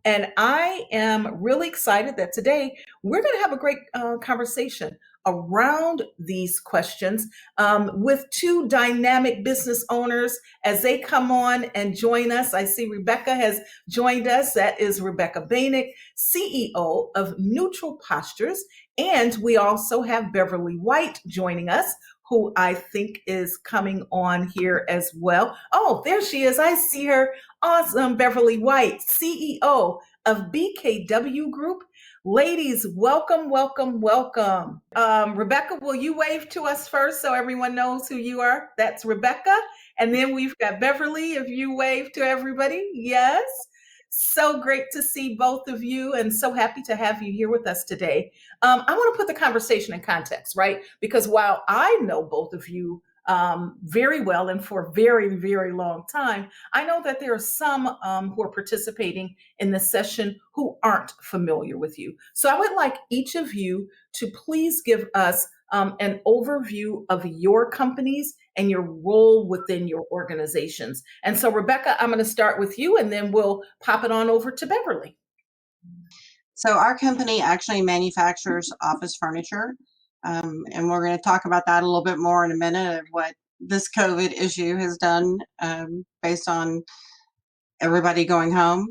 And I am really excited that today we're going to have a great conversation around these questions with two dynamic business owners as they come on and join us. I see Rebecca has joined us. That is Rebecca Boenigk, CEO of Neutral Postures. And we also have Beverly White joining us, who I think is coming on here as well. Oh, there she is. I see her. Awesome. Beverly White, CEO of BKW Group. Ladies, welcome, welcome, welcome. Rebecca, will you wave to us first so everyone knows who you are? That's Rebecca. And then we've got Beverly, if you wave to everybody. Yes. So great to see both of you and so happy to have you here with us today. I want to put the conversation in context, right? Because while I know both of you very well and for a very, very long time, I know that there are some who are participating in this session who aren't familiar with you. So I would like each of you to please give us an overview of your companies and your role within your organizations. And so, Rebecca, I'm going to start with you and then we'll pop it on over to Beverly. So our company actually manufactures office furniture. And we're going to talk about that a little bit more in a minute of what this COVID issue has done based on everybody going home.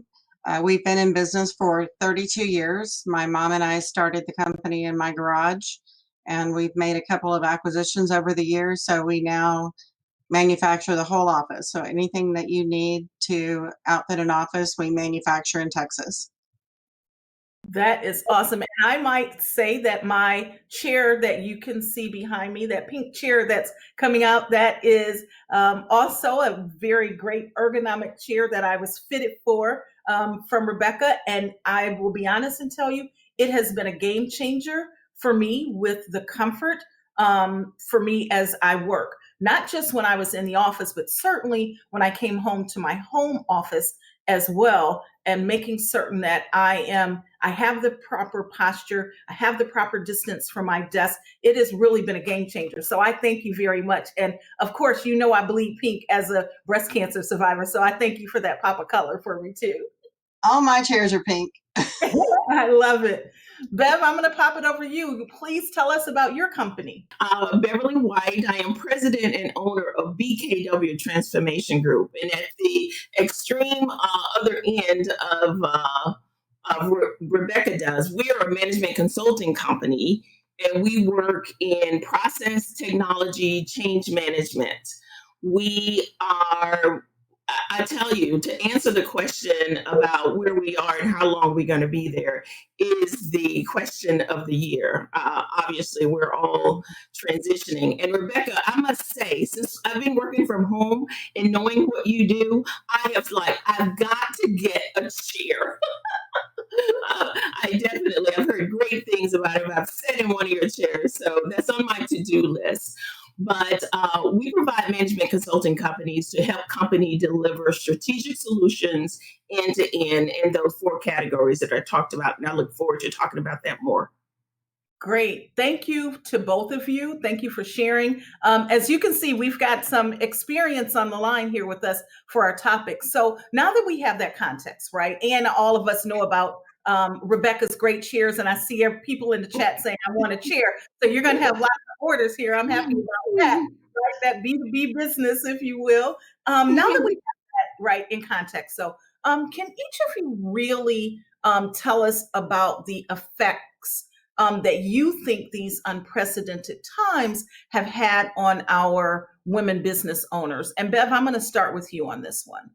We've been in business for 32 years. My mom and I started the company in my garage, and we've made a couple of acquisitions over the years. So we now manufacture the whole office. So anything that you need to outfit an office, we manufacture in Texas. That is awesome. And I might say that my chair that you can see behind me, that pink chair that's coming out, that is also a very great ergonomic chair that I was fitted for from Rebecca. And I will be honest and tell you, it has been a game changer for me with the comfort for me as I work. Not just when I was in the office, but certainly when I came home to my home office as well, and making certain that I have the proper posture, I have the proper distance from my desk. It has really been a game changer. So I thank you very much. And of course, you know I bleed pink as a breast cancer survivor. So I thank you for that pop of color for me too. All my chairs are pink. I love it. Bev, I'm going to pop it over to you. Please tell us about your company. Beverly White. I am president and owner of BKW Transformation Group. And at the extreme other end of Rebecca does, we are a management consulting company, and we work in process technology change management. We are, I tell you, to answer the question about where we are and how long we're going to be there is the question of the year. Obviously, we're all transitioning. And Rebecca, I must say, since I've been working from home and knowing what you do, I've got to get a chair. I've heard great things about it. I've sat in one of your chairs, so that's on my to-do list. But we provide management consulting companies to help company deliver strategic solutions end to end in those four categories that I talked about. And I look forward to talking about that more. Great. Thank you to both of you. Thank you for sharing. As you can see, we've got some experience on the line here with us for our topic. So now that we have that context, right, and all of us know about Rebecca's great chairs, and I see people in the chat saying, I want a chair. So you're going to have lots of orders here. I'm happy about that, right? That B2B business, if you will. Now that we have that right in context, so can each of you really tell us about the effects that you think these unprecedented times have had on our women business owners? And Bev, I'm going to start with you on this one.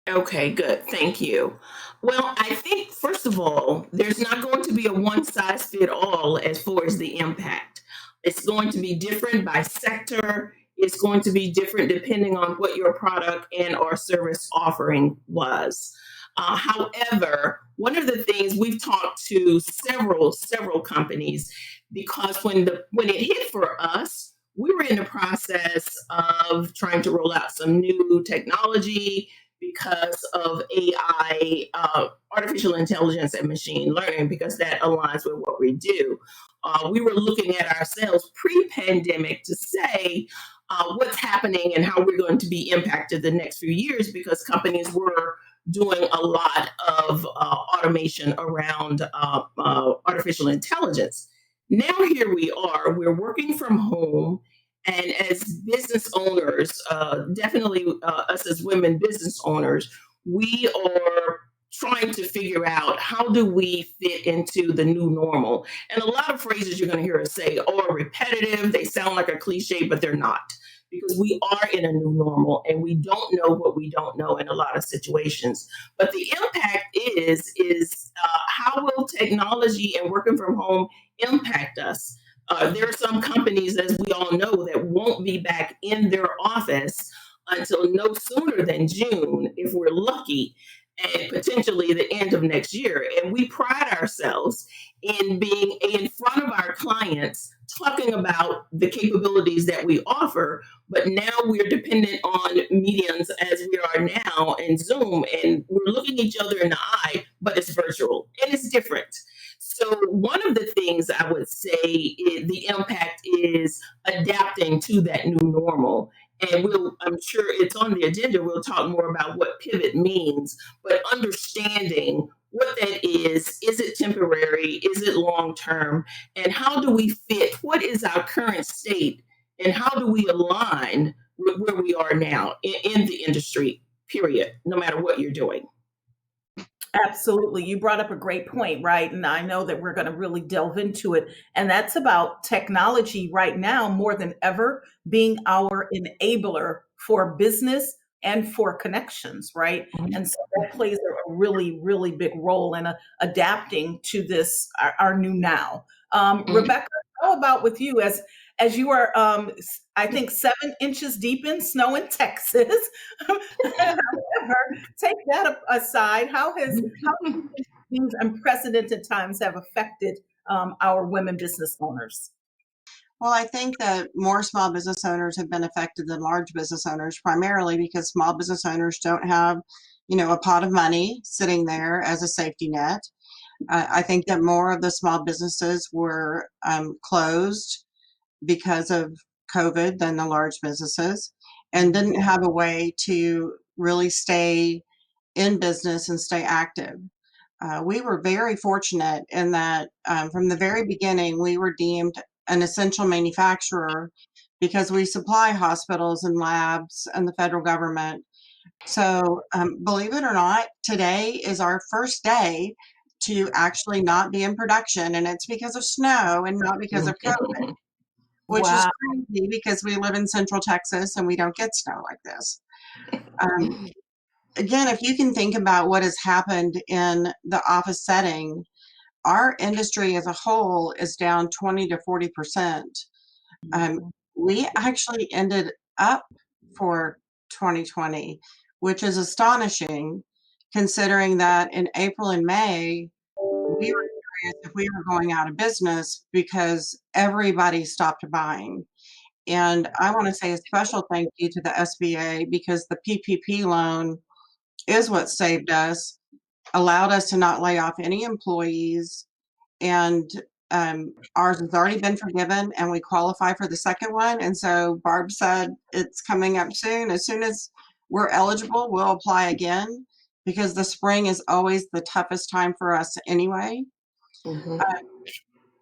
Okay, good. Thank you. Well, I think, first of all, there's not going to be a one size fit all as far as the impact. It's going to be different by sector. It's going to be different depending on what your product and or service offering was. However, one of the things we've talked to several companies, because when it hit for us, we were in the process of trying to roll out some new technology because of AI, artificial intelligence and machine learning, because that aligns with what we do. We were looking at ourselves pre-pandemic to say what's happening and how we're going to be impacted the next few years, because companies were doing a lot of automation around artificial intelligence. Now here we are, we're working from home. And as business owners, definitely us as women business owners, we are trying to figure out how do we fit into the new normal. And a lot of phrases you're going to hear us say are repetitive. They sound like a cliche, but they're not, because we are in a new normal and we don't know what we don't know in a lot of situations. But the impact is how will technology and working from home impact us? There are some companies, as we all know, that won't be back in their office until no sooner than June, if we're lucky, and potentially the end of next year. And we pride ourselves in being in front of our clients, talking about the capabilities that we offer. But now we're dependent on mediums as we are now and Zoom, and we're looking each other in the eye, but it's virtual and it's different. So one of the things I would say the impact is adapting to that new normal. And I'm sure it's on the agenda. We'll talk more about what pivot means, but understanding what that is it temporary? Is it long term? And how do we fit? What is our current state? And how do we align with where we are now in the industry, period, no matter what you're doing? Absolutely. You brought up a great point, right? And I know that we're going to really delve into it. And that's about technology right now, more than ever, being our enabler for business and for connections, right? And so that plays a really, really big role in adapting to this, our new now. Rebecca, how about with you as you are, I think, 7 inches deep in snow in Texas? However, take that aside. How do you think these unprecedented times have affected our women business owners? Well, I think that more small business owners have been affected than large business owners, primarily because small business owners don't have, a pot of money sitting there as a safety net. I think that more of the small businesses were closed because of COVID than the large businesses, and didn't have a way to really stay in business and stay active. We were very fortunate in that from the very beginning, we were deemed an essential manufacturer because we supply hospitals and labs and the federal government. So, believe it or not, today is our first day to actually not be in production, and it's because of snow and not because of COVID, which is Wow. crazy because we live in Central Texas and we don't get snow like this. Um, Again, if you can think about what has happened in the office setting, our industry as a whole is down 20 to 40%. We actually ended up for 2020, which is astonishing considering that in April and May, we were curious if we were going out of business because everybody stopped buying. And I want to say a special thank you to the SBA because the PPP loan is what saved us, allowed us to not lay off any employees, and ours has already been forgiven, and we qualify for the second one. And so Barb said it's coming up soon. As soon as we're eligible, we'll apply again because the spring is always the toughest time for us anyway. Mhm.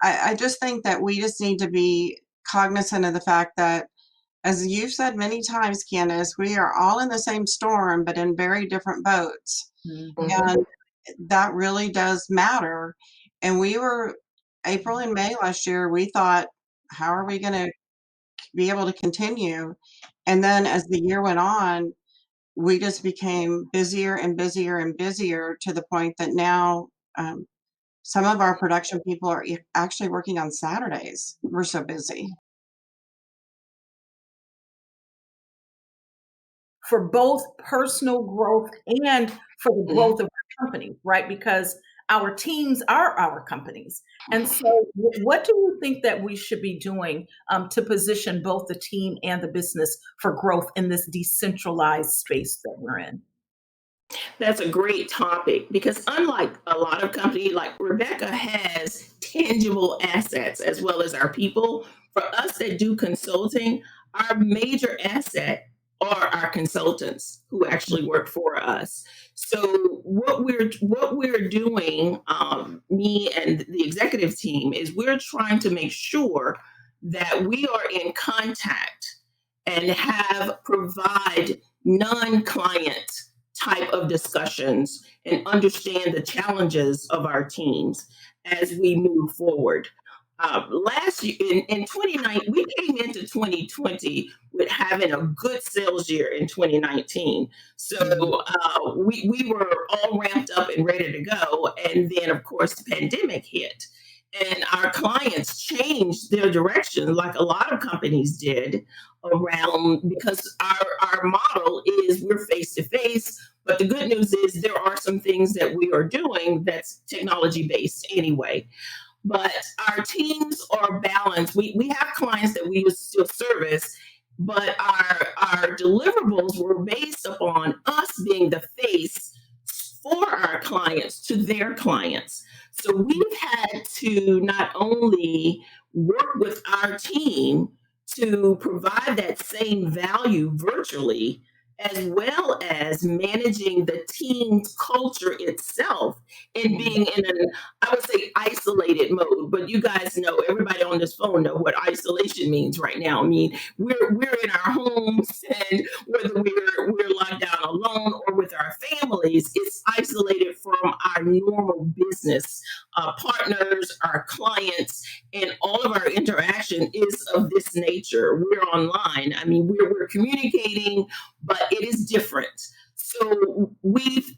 I just think that we just need to be cognizant of the fact that, as you've said many times, Candace, we are all in the same storm, but in very different boats. And that really does matter. And we were, April and May last year, we thought, how are we going to be able to continue? And then as the year went on, we just became busier and busier and busier to the point that now some of our production people are actually working on Saturdays. We're so busy. For both personal growth and for the growth of our company, right? Because our teams are our companies. And so, what do you think that we should be doing to position both the team and the business for growth in this decentralized space that we're in? That's a great topic because unlike a lot of companies, like Rebecca has tangible assets as well as our people. For us that do consulting, our major asset are our consultants who actually work for us. So what we're doing, me and the executive team, is we're trying to make sure that we are in contact and have provide non-client type of discussions and understand the challenges of our teams as we move forward. Last year in 2019, we came into 2020 with having a good sales year in 2019. So we were all ramped up and ready to go. And then, of course, the pandemic hit. And our clients changed their direction, like a lot of companies did, around because our model is we're face to face. But the good news is there are some things that we are doing that's technology based anyway, but our teams are balanced. We have clients that we still service, but our deliverables were based upon us being the face for our clients to their clients. So we've had to not only work with our team to provide that same value virtually, as well as managing the team's culture itself and being in an, I would say, isolated mode. But you guys know, everybody on this phone know what isolation means right now. I mean, we're in our homes, and whether we're locked down alone or with our families, it's isolated from our normal business partners, our clients, and all of our interaction is of this nature. We're online. I mean, we're communicating, but it is different. So we've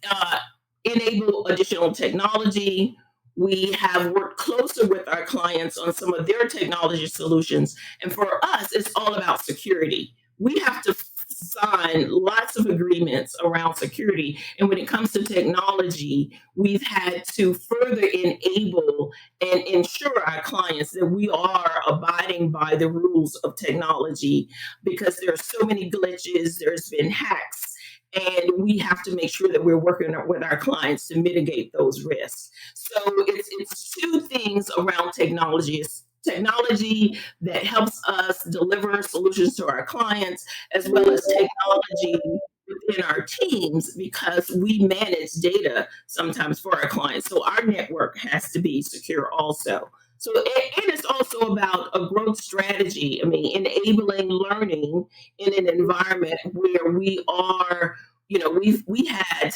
enabled additional technology. We have worked closer with our clients on some of their technology solutions. And for us, it's all about security. We have to sign lots of agreements around security. And when it comes to technology, we've had to further enable and ensure our clients that we are abiding by the rules of technology, because there are so many glitches, there's been hacks, and we have to make sure that we're working with our clients to mitigate those risks. So it's two things around technology. It's technology that helps us deliver solutions to our clients, as well as technology within our teams, because we manage data sometimes for our clients. So our network has to be secure also. So, and it's also about a growth strategy. I mean, enabling learning in an environment where we are, we had,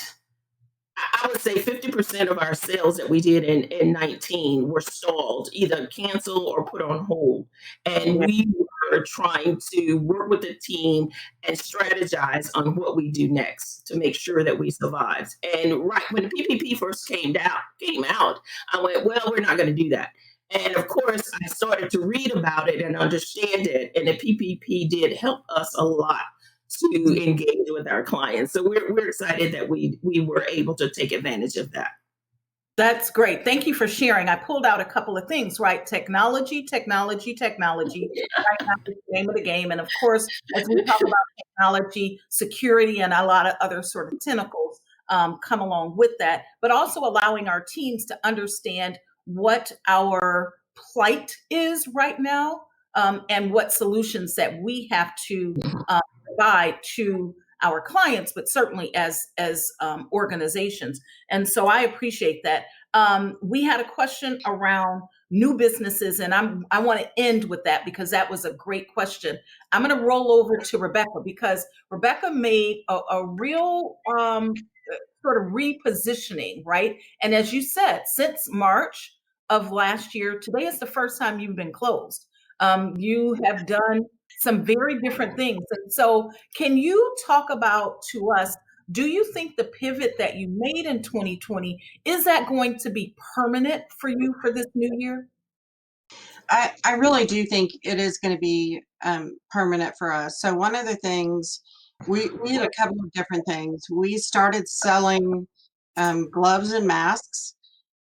I would say 50% of our sales that we did in 19 were stalled, either canceled or put on hold. And we were trying to work with the team and strategize on what we do next to make sure that we survived. And right when the PPP first came out, I went, well, we're not going to do that. And of course, I started to read about it and understand it. And the PPP did help us a lot to engage with our clients. So we're excited that we were able to take advantage of that. That's great. Thank you for sharing. I pulled out a couple of things, right? Technology, technology, technology. Right now, the name of the game. And of course, as we talk about technology, security, and a lot of other sort of tentacles come along with that, but also allowing our teams to understand what our plight is right now, and what solutions that we have to provide to our clients, but certainly as organizations. And so I appreciate that. We had a question around new businesses, and I want to end with that because that was a great question. I'm going to roll over to Rebecca, because Rebecca made a real sort of repositioning, right? And as you said, since March of last year, today is the first time you've been closed. You have done some very different things. And so, can you talk about to us, do you think the pivot that you made in 2020, is that going to be permanent for you for this new year? I really do think it is going to be permanent for us. So one of the things, we did a couple of different things. We started selling gloves and masks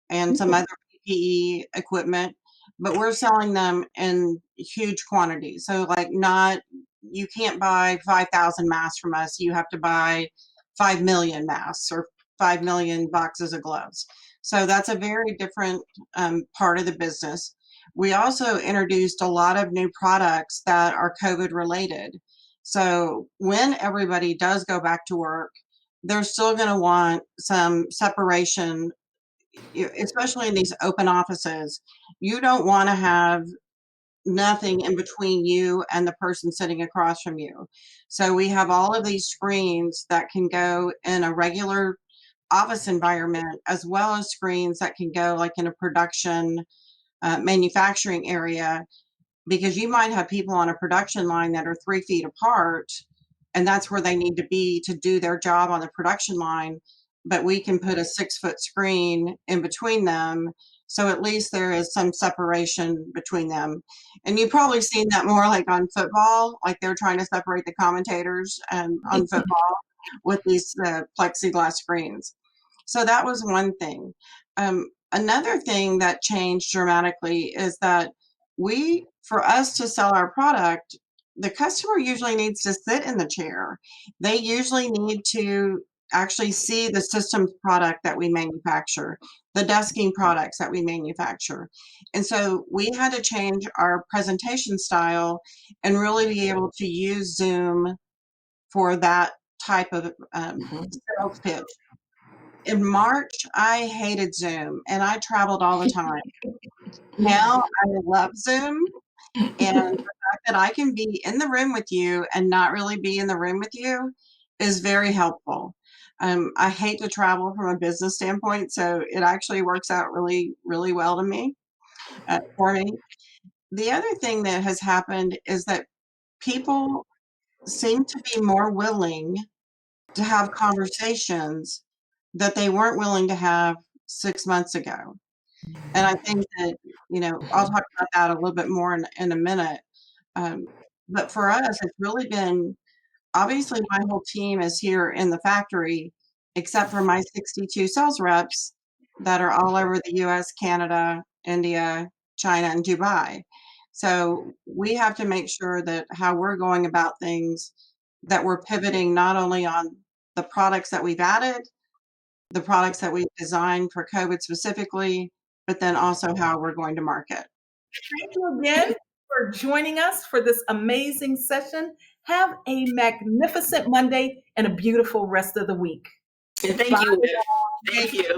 and some other PPE equipment, but we're selling them in huge quantities. So like you can't buy 5,000 masks from us. You have to buy 5 million masks or 5 million boxes of gloves. So that's a very different part of the business. We also introduced a lot of new products that are COVID related. So when everybody does go back to work, they're still going to want some separation, especially in these open offices. You don't want to have nothing in between you and the person sitting across from you. So we have all of these screens that can go in a regular office environment, as well as screens that can go like in a production manufacturing area, because you might have people on a production line that are 3 feet apart, and that's where they need to be to do their job on the production line. But we can put a 6-foot screen in between them. So at least there is some separation between them. And you've probably seen that more like on football, like they're trying to separate the commentators on football with these plexiglass screens. So that was one thing. Another thing that changed dramatically is that for us to sell our product, the customer usually needs to sit in the chair. They usually need to actually see the systems product that we manufacture, the desking products that we manufacture. And so we had to change our presentation style and really be able to use Zoom for that type of sales pitch. In March, I hated Zoom and I traveled all the time. Now I love Zoom, and the fact that I can be in the room with you and not really be in the room with you is very helpful. I hate to travel from a business standpoint, so it actually works out really, really well to me, for me. The other thing that has happened is that people seem to be more willing to have conversations that they weren't willing to have 6 months ago. And I think that, I'll talk about that a little bit more in a minute. But for us, it's really been, obviously, my whole team is here in the factory, except for my 62 sales reps that are all over the US, Canada, India, China, and Dubai. So we have to make sure that how we're going about things, that we're pivoting not only on the products that we've added, the products that we've designed for COVID specifically, but then also how we're going to market. Thank you again for joining us for this amazing session. Have a magnificent Monday and a beautiful rest of the week. And thank Bye. you. Thank you.